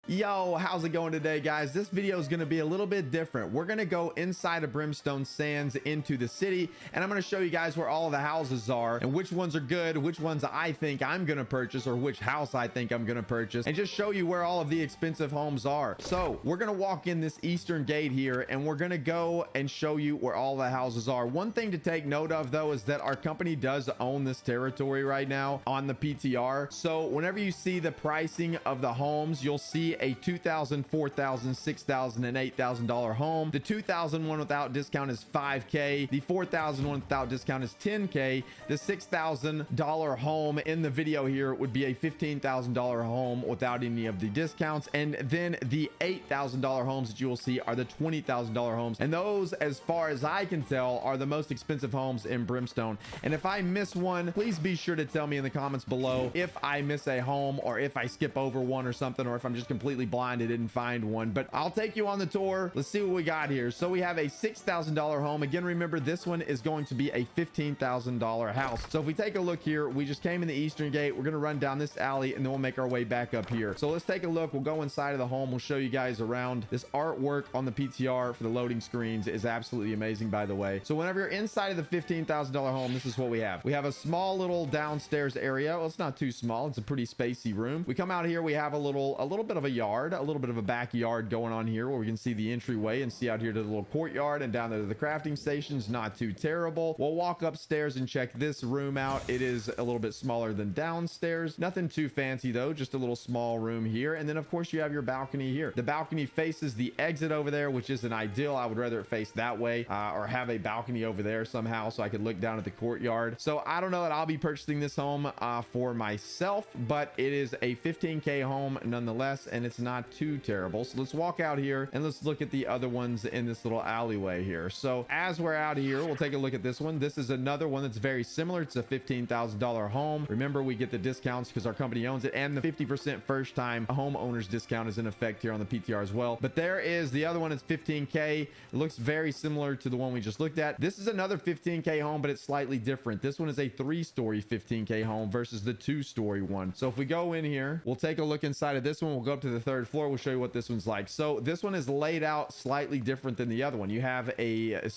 Yo, how's it going today, guys? This video is going to be a little bit different. We're going to go inside of Brimstone Sands into the city, and I'm going to show you guys where all of the houses are and which ones are good, which ones I think I'm going to purchase, or which house I think I'm going to purchase, and just show you where all of the expensive homes are. So we're going to walk in this eastern gate here, and we're going to go and show you where all the houses are. One thing to take note of, though, is that our company does own this territory right now on the PTR. So whenever you see the pricing of the homes, you'll see a $2,000, $4,000, $6,000, and $8,000 home. The $2,000 one without discount is $5K. The $4,000 one without discount is $10K. The $6,000 home in the video here would be a $15,000 home without any of the discounts. And then the $8,000 homes that you will see are the $20,000 homes. And those, as far as I can tell, are the most expensive homes in Brimstone. And if I miss one, please be sure to tell me in the comments below if I miss a home, or if I skip over one or something, or if I'm just completely blind and didn't find one. But I'll take you on the tour. Let's see what we got here. So we have a $6,000 home. Again, remember, this one is going to be a $15,000 house. So if we take a look here, we just came in the eastern gate. We're going to run down this alley, and then we'll make our way back up here. So let's take a look. We'll go inside of the home. We'll show you guys around. This artwork on the PTR for the loading screens is absolutely amazing, by the way. So whenever you're inside of the $15,000 home, this is what we have. We have a small little downstairs area. Well, it's not too small. It's a pretty spacey room. We come out here. We have a little bit of a yard, a little bit of a backyard going on here, where we can see the entryway and see out here to the little courtyard, and down there to the crafting stations. Not too terrible. We'll walk upstairs and check this room out. It is a little bit smaller than downstairs. Nothing too fancy though, just a little small room here. And then of course you have your balcony here. The balcony faces the exit over there, which isn't ideal. I would rather it face that way, or have a balcony over there somehow so I could look down at the courtyard. So I don't know that I'll be purchasing this home for myself, but it is a 15K home nonetheless, and it's not too terrible. So let's walk out here and let's look at the other ones in this little alleyway here. So as we're out here, we'll take a look at this one. This is another one that's very similar. It's a $15,000 home. Remember, we get the discounts because our company owns it, and the 50% first time homeowners discount is in effect here on the PTR as well. But there is the other one. It's 15K. It looks very similar to the one we just looked at. This is another 15K home, but it's slightly different. This one is a 3-story 15K home versus the 2-story one. So if we go in here, we'll take a look inside of this one. We'll go up to the 3rd floor. We'll show you what this one's like. So this one is laid out slightly different than the other one. You have a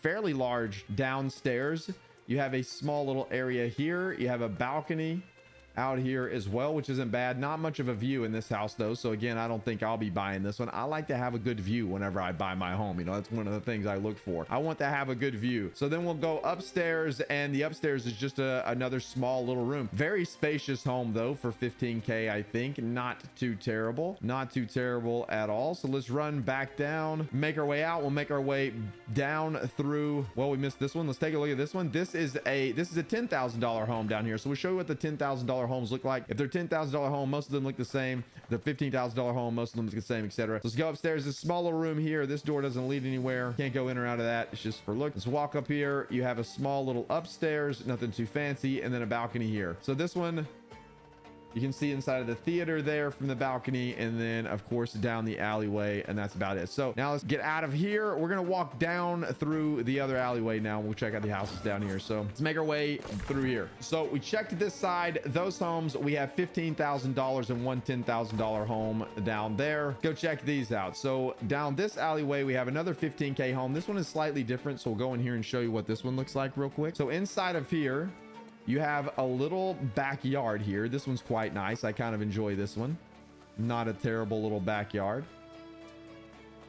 fairly large downstairs. You have a small little area here. You have a balcony out here as well, which isn't bad. Not much of a view in this house though, so again, I don't think I'll be buying this one. I like to have a good view whenever I buy my home. You know, that's one of the things I look for. I want to have a good view. So then we'll go upstairs, and the upstairs is just another small little room. Very spacious home though for 15K. I think not too terrible, not too terrible at all. So let's run back down, make our way out. We'll make our way down through, well, we missed this one. Let's take a look at this one. This is a $10,000 home down here. So we'll show you what the $10,000 homes look like. If they're $10,000 home, most of them look the same. The $15,000 home, most of them look the same, etc. Let's go upstairs. This small little room here. This door doesn't lead anywhere. Can't go in or out of that. It's just for look. Let's walk up here. You have a small little upstairs, nothing too fancy, and then a balcony here. So this one, you can see inside of the theater there from the balcony, and then of course down the alleyway, and that's about it. So now let's get out of here. We're gonna walk down through the other alleyway now. We'll check out the houses down here. So let's make our way through here. So we checked this side. Those homes, we have $15,000 and one $10,000 home down there. Go check these out. So down this alleyway, we have another 15K home. This one is slightly different, so we'll go in here and show you what this one looks like real quick. So inside of here, you have a little backyard here. This one's quite nice. I kind of enjoy this one. Not a terrible little backyard.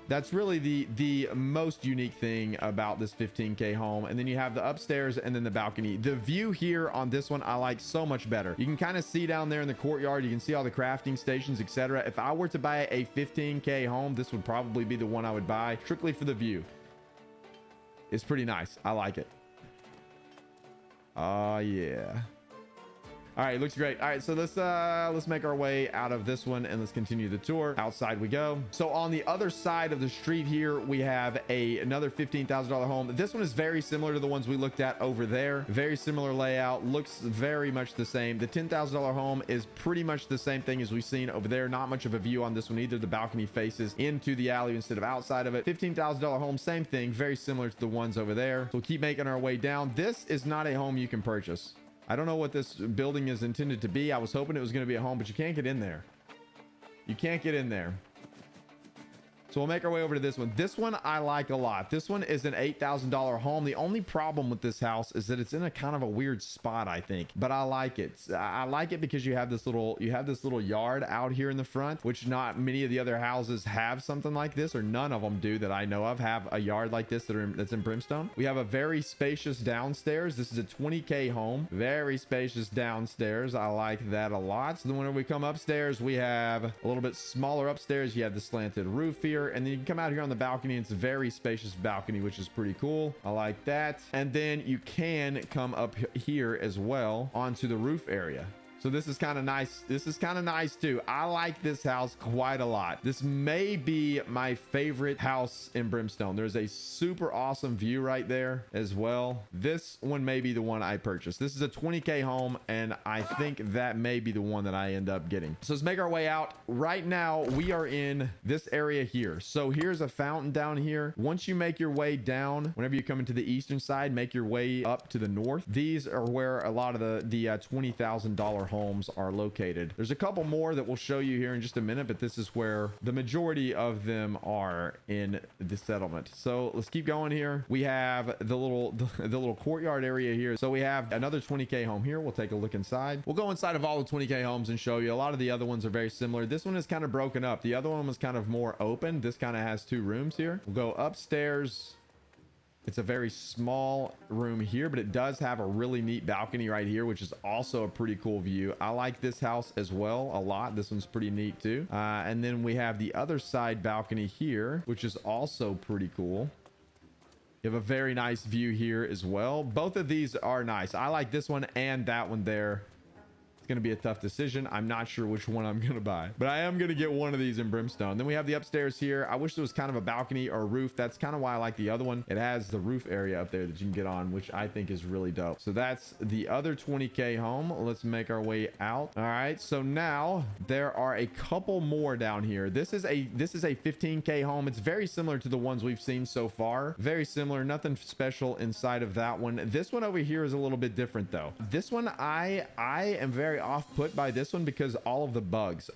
That's really the most unique thing about this 15K home. And then you have the upstairs and then the balcony. The view here on this one I like so much better. You can kind of see down there in the courtyard. You can see all the crafting stations, etc. If I were to buy a 15K home, this would probably be the one I would buy, strictly for the view. It's pretty nice. I like it. Oh yeah. All right, looks great. All right, so let's make our way out of this one and let's continue the tour. Outside we go. So on the other side of the street here, we have another $15,000 home. This one is very similar to the ones we looked at over there. Very similar layout, looks very much the same. The $10,000 home is pretty much the same thing as we've seen over there. Not much of a view on this one either. The balcony faces into the alley instead of outside of it. $15,000 home, same thing, very similar to the ones over there. So we'll keep making our way down. This is not a home you can purchase. I don't know what this building is intended to be. I was hoping it was going to be a home, but you can't get in there. You can't get in there. So we'll make our way over to this one. This one I like a lot. This one is an $8,000 home. The only problem with this house is that it's in a kind of a weird spot, I think, but I like it. I like it because you have this little yard out here in the front, which not many of the other houses have something like this, or none of them do that I know of have a yard like this that's in Brimstone. We have a very spacious downstairs. This is a 20K home, very spacious downstairs. I like that a lot. So then when we come upstairs, we have a little bit smaller upstairs. You have the slanted roof here, and then you can come out here on the balcony. It's a very spacious balcony, which is pretty cool. I like that. And then you can come up here as well onto the roof area. So this is kind of nice. This is kind of nice too. I like this house quite a lot. This may be my favorite house in Brimstone. There's a super awesome view right there as well. This one may be the one I purchased. This is a 20K home, and I think that may be the one that I end up getting. So let's make our way out. Right now, we are in this area here. So here's a fountain down here. Once you make your way down, whenever you come into the eastern side, make your way up to the north. These are where a lot of the $20,000 homes are located. There's a couple more that we'll show you here in just a minute, but this is where the majority of them are in the settlement. So let's keep going here. We have the little courtyard area here. So we have another 20K home here. We'll take a look inside. We'll go inside of all the 20K homes and show you. A lot of the other ones are very similar. This one is kind of broken up. The other one was kind of more open. This kind of has two rooms here. We'll go upstairs. It's a very small room here, but it does have a really neat balcony right here, which is also a pretty cool view. I like this house as well a lot. This one's pretty neat too. And then we have the other side balcony here, which is also pretty cool. You have a very nice view here as well. Both of these are nice. I like this one and that one there. It's going to be a tough decision. I'm not sure which one I'm going to buy, but I am going to get one of these in Brimstone. Then we have the upstairs here. I wish there was kind of a balcony or a roof. That's kind of why I like the other one. It has the roof area up there that you can get on, which I think is really dope. So that's the other 20K home. Let's make our way out. All right. So now there are a couple more down here. This is a 15K home. It's very similar to the ones we've seen so far. Very similar. Nothing special inside of that one. This one over here is a little bit different though. This one, I am very off put by this one because all the bugs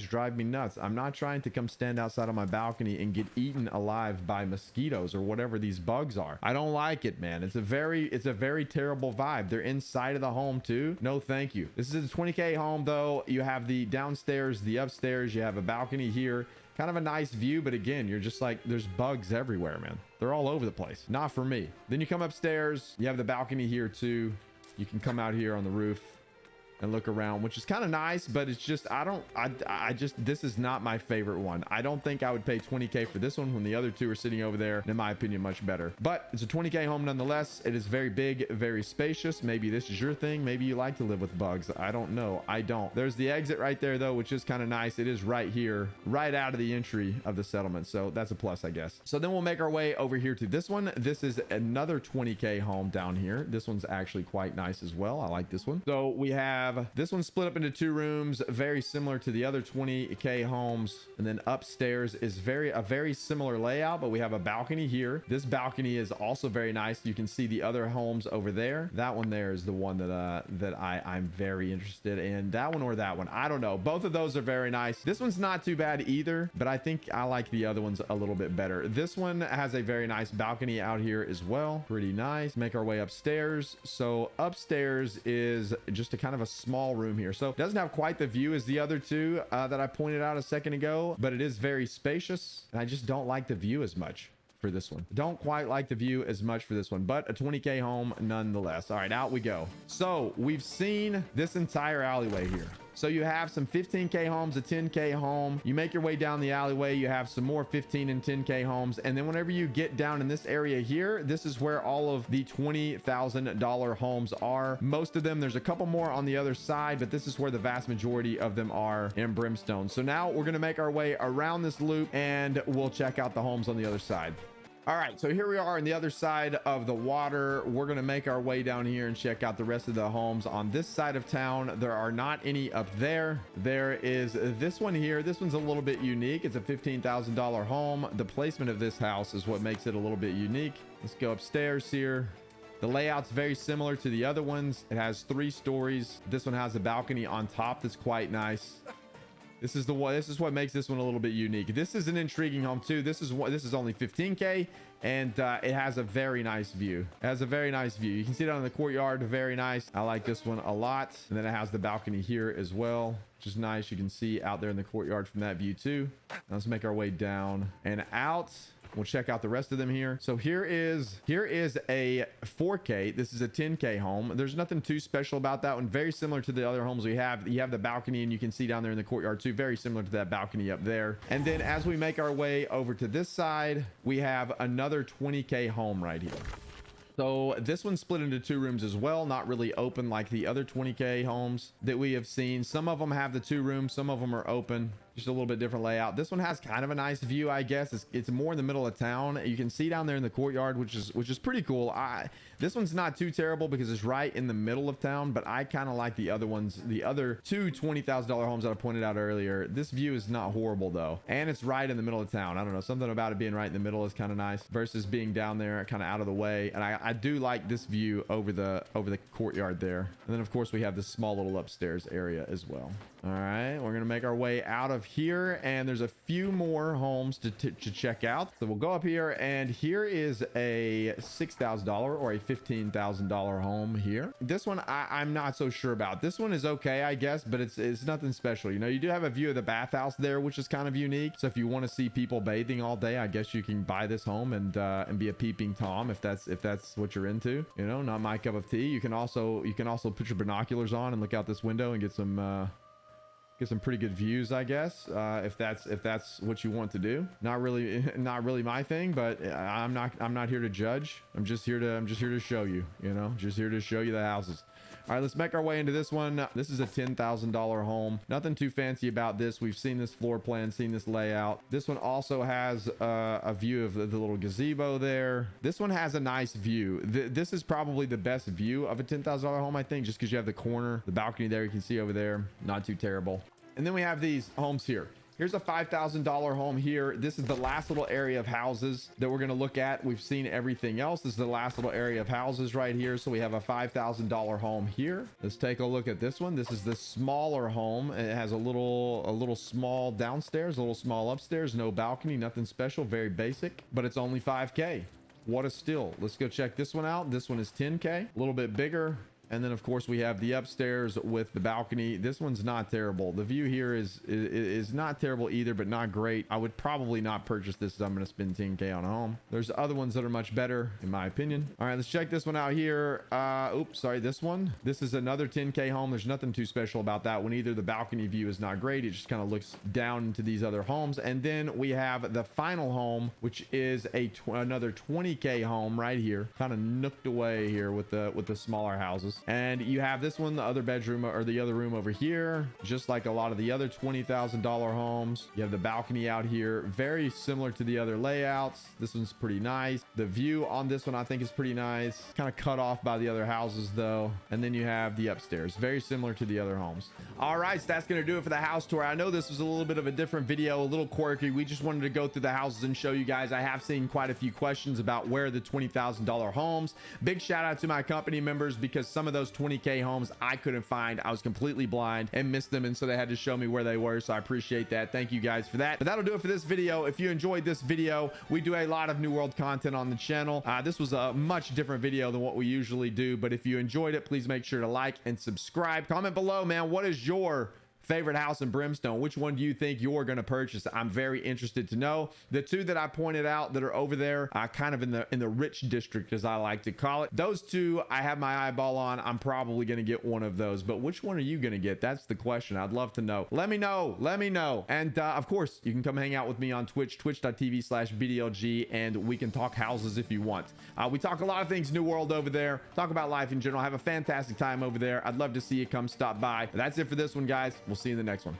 drive me nuts. I'm not trying to come stand outside on my balcony and get eaten alive by mosquitoes or whatever these bugs are. I don't like it, man. It's a very terrible vibe. They're inside of the home too. No, thank you. This is a 20K home though. You have the downstairs, the upstairs, you have a balcony here. Kind of a nice view, but again, you're just like, there's bugs everywhere, man. They're all over the place. Not for me. Then you come upstairs, you have the balcony here too. You can come out here on the roof and look around, which is kind of nice, but it's just, this is not my favorite one. I don't think I would pay 20K for this one when the other two are sitting over there, in my opinion, much better. But it's a 20K home nonetheless. It is very big, very spacious. Maybe this is your thing. Maybe you like to live with bugs. I don't know. I don't. There's the exit right there though, which is kind of nice. It is right here, right out of the entry of the settlement. So that's a plus, I guess. So then we'll make our way over here to this one. This is another 20K home down here. This one's actually quite nice as well. I like this one. So we have this one split up into two rooms, very similar to the other 20K homes. And then upstairs is a very similar layout, but we have a balcony here. This balcony is also very nice. You can see the other homes over there. That one there is the one that I'm very interested in. That one or that one, I don't know. Both of those are very nice. This one's not too bad either, but I think I like the other ones a little bit better. This one has a very nice balcony out here as well. Pretty nice. Make our way upstairs. So upstairs is just a kind of a small room here. So it doesn't have quite the view as the other two that I pointed out a second ago, but it is very spacious. And I just don't like the view as much for this one. Don't quite like the view as much for this one, but a 20K home nonetheless. All right, out we go. So we've seen this entire alleyway here. So you have some 15K homes, a 10K home. You make your way down the alleyway. You have some more 15 and 10K homes. And then whenever you get down in this area here, this is where all of the $20,000 homes are. Most of them, there's a couple more on the other side, but this is where the vast majority of them are in Brimstone. So now we're going to make our way around this loop and we'll check out the homes on the other side. All right, so here we are on the other side of the water. We're going to make our way down here and check out the rest of the homes on this side of town. There are not any up there. There is this one here. This one's a little bit unique. It's a $15,000 home. The placement of this house is what makes it a little bit unique. Let's go upstairs here. The layout's very similar to the other ones. It has 3 stories. This one has a balcony on top that's quite nice. This is the one. This is what makes this one a little bit unique. This is an intriguing home too. This is only 15K, and it has a very nice view. It has a very nice view. You can see it on the courtyard. Very nice. I like this one a lot. And then it has the balcony here as well, which is nice. You can see out there in the courtyard from that view too. Now let's make our way down and out. We'll check out the rest of them here. So here is a 4K. This is a 10K home. There's nothing too special about that one. Very similar to the other homes we have. You have the balcony, and you can see down there in the courtyard too. Very similar to that balcony up there. And then as we make our way over to this side, we have another 20K home right here. So this one's split into 2 rooms as well, not really open like the other 20K homes that we have seen. Some of them have the 2 rooms, some of them are open, just a little bit different layout. This one has kind of a nice view, I guess. It's more in the middle of town. You can see down there in the courtyard, which is pretty cool. This one's not too terrible because it's right in the middle of town, but I kind of like the other ones, the other 2 $20,000 homes that I pointed out earlier. This view is not horrible though, and it's right in the middle of town. I don't know, something about it being right in the middle is kind of nice versus being down there kind of out of the way. And I do like this view over the courtyard there. And then of course we have this small little upstairs area as well. All right, we're gonna make our way out of here, and there's a few more homes to check out. So we'll go up here, and here is a $6,000 or a $15,000 home here. This one I'm not so sure about. This one is okay, I guess, but it's nothing special. You know, you do have a view of the bathhouse there, which is kind of unique. So if you want to see people bathing all day, I guess you can buy this home and be a peeping Tom if that's what you're into. You know, not my cup of tea. You can also put your binoculars on and look out this window and get some pretty good views, I guess, if that's what you want to do. Not really my thing, but I'm not here to judge. I'm just here to show you, you know, just here to show you the houses. All right, let's make our way into this one. This is a $10,000 home. Nothing too fancy about this. We've seen this floor plan, seen this layout. This one also has a view of the little gazebo there. This one has a nice view. This is probably the best view of a $10,000 home, I think, just because you have the corner, the balcony there you can see over there. Not too terrible. And then we have these homes here. Here's a $5,000 home here. This is the last little area of houses that we're going to look at. We've seen everything else. This is the last little area of houses right here. So we have a $5,000 home here. Let's take a look at this one. This is the smaller home. It has a little small downstairs, a little small upstairs, no balcony, nothing special, very basic, but it's only 5K. What a steal. Let's go check this one out. This one is 10K, a little bit bigger. And then of course we have the upstairs with the balcony. This one's not terrible. The view here is not terrible either, but not great. I would probably not purchase this as I'm going to spend 10K on a home. There's other ones that are much better in my opinion. All right, let's check this one out here. Oops, sorry, this one. This is another 10K home. There's nothing too special about that one either. The balcony view is not great. It just kind of looks down into these other homes. And then we have the final home, which is another 20K home right here, kind of nooked away here with the smaller houses. And you have this one, the other bedroom or the other room over here, just like a lot of the other $20,000 homes. You have the balcony out here, very similar to the other layouts. This one's pretty nice. The view on this one I think is pretty nice, kind of cut off by the other houses though. And then you have the upstairs, very similar to the other homes. All right, so that's gonna do it for the house tour. I know this was a little bit of a different video, a little quirky. We just wanted to go through the houses and show you guys. I have seen quite a few questions about where the $20,000 homes. Big shout out to my company members, because some of those 20K homes I couldn't find. I was completely blind and missed them, and so they had to show me where they were, so I appreciate that. Thank you guys for that. But that'll do it for this video. If you enjoyed this video, we do a lot of New World content on the channel. This was a much different video than what we usually do, but if you enjoyed it, please make sure to like and subscribe. Comment below, man, what is your favorite house in Brimstone? Which one do you think you're going to purchase? I'm very interested to know. The two that I pointed out that are over there, kind of in the rich district, as I like to call it, those two I have my eyeball on. I'm probably going to get one of those, but which one are you going to get? That's the question. I'd love to know. Let me know. And of course you can come hang out with me on Twitch, twitch.tv/BDLG, and we can talk houses if you want. We talk a lot of things New World over there, talk about life in general. Have a fantastic time over there. I'd love to see you come stop by. But that's it for this one, guys. We'll see you in the next one.